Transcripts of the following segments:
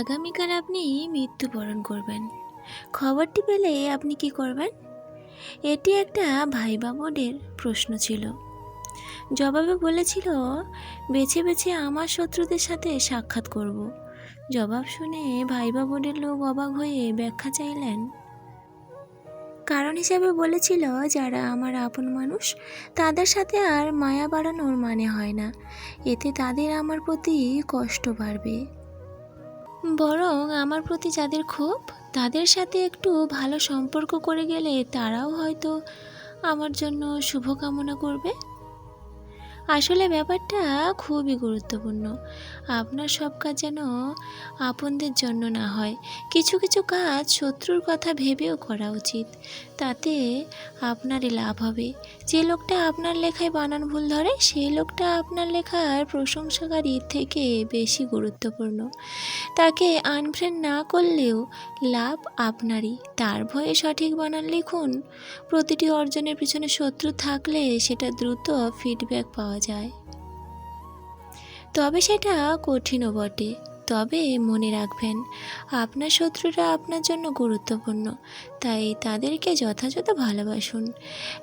আগামীকাল আপনি মৃত্যুবরণ করবেন। খবরটি পেলে আপনি কি করবেন? এটি একটা ভাইবা বোর্ডের প্রশ্ন ছিল। জবাবে বলেছিল, বেছে বেছে আমার শত্রুদের সাথে সাক্ষাৎ করব। জবাব শুনে ভাইবা বোর্ডের লোক অবাক হয়ে ব্যাখ্যা চাইলেন। কারণ হিসাবে বলেছিল, যারা আমার আপন মানুষ তাদের সাথে আর মায়া বাড়ানোর মানে হয় না, এতে তাদের আমার প্রতি কষ্ট বাড়বে। বরং আমার প্রতি যাদের ক্ষোভ, তাদের সাথে একটু ভালো সম্পর্ক করে গেলে তারাও হয়তো আমার জন্য শুভকামনা করবে। আসলে ব্যাপারটা খুবই গুরুত্বপূর্ণ। আপনার সব কাজ যেন আপনদের জন্য না হয়, কিছু কিছু কাজ শত্রুর কথা ভেবেও করা উচিত। তাতে আপনারই লাভ হবে। যে লোকটা আপনার লেখায় বানান ভুল ধরে, সেই লোকটা আপনার লেখার প্রশংসাকারীর থেকে বেশি গুরুত্বপূর্ণ। তাকে আনফ্রেন্ড না করলেও লাভ আপনারই। তার ভয়ে সঠিক বানান লিখুন। প্রতিটি অর্জনের পিছনে শত্রু থাকলে সেটা দ্রুত ফিডব্যাক পাওয়া যায়, তবে সেটা কঠিনও বটে। তবে মনে রাখবেন, আপনার শত্রুরা আপনার জন্য গুরুত্বপূর্ণ, তাই তাদেরকে যথাযথ ভালোবাসুন।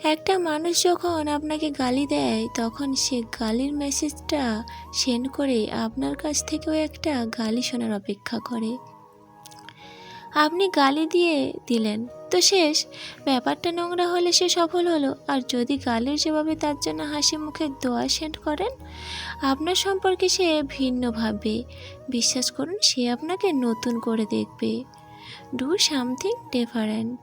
একটা মানুষ যখন আপনাকে গালি দেয়, তখন সে গালির মেসেজটা সেন্ড করে আপনার কাছ থেকেও একটা গালি শোনার অপেক্ষা করে। আপনি গালি দিয়ে দিলেন তো শেষ, ব্যাপারটা নোংরা হলে সে সফল হলো। আর যদি গালির জবাবে তার জন্য হাসি মুখের দোয়া সেন্ড করেন, আপনার সম্পর্কে সে ভিন্ন ভাববে। বিশ্বাস করুন, সে আপনাকে নতুন করে দেখবে। Do something different.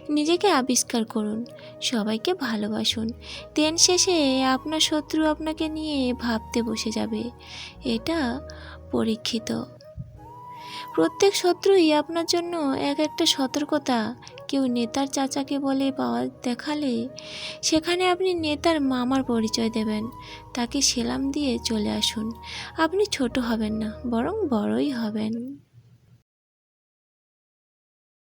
নিজেকে আবিষ্কার করুন, সবাইকে ভালোবাসুন। দিন শেষে আপনার শত্রু আপনাকে নিয়ে ভাবতে বসে যাবে। এটা পরীক্ষিত। প্রত্যেক শত্রুই আপনার জন্য এক একটা সতর্কতা। কেউ নেতার চাচাকে বলে পাওয়া দেখালে, সেখানে আপনি নেতার মামার পরিচয় দেবেন। তাকে সেলাম দিয়ে চলে আসুন। আপনি ছোট হবেন না, বরং বড়ই হবেন।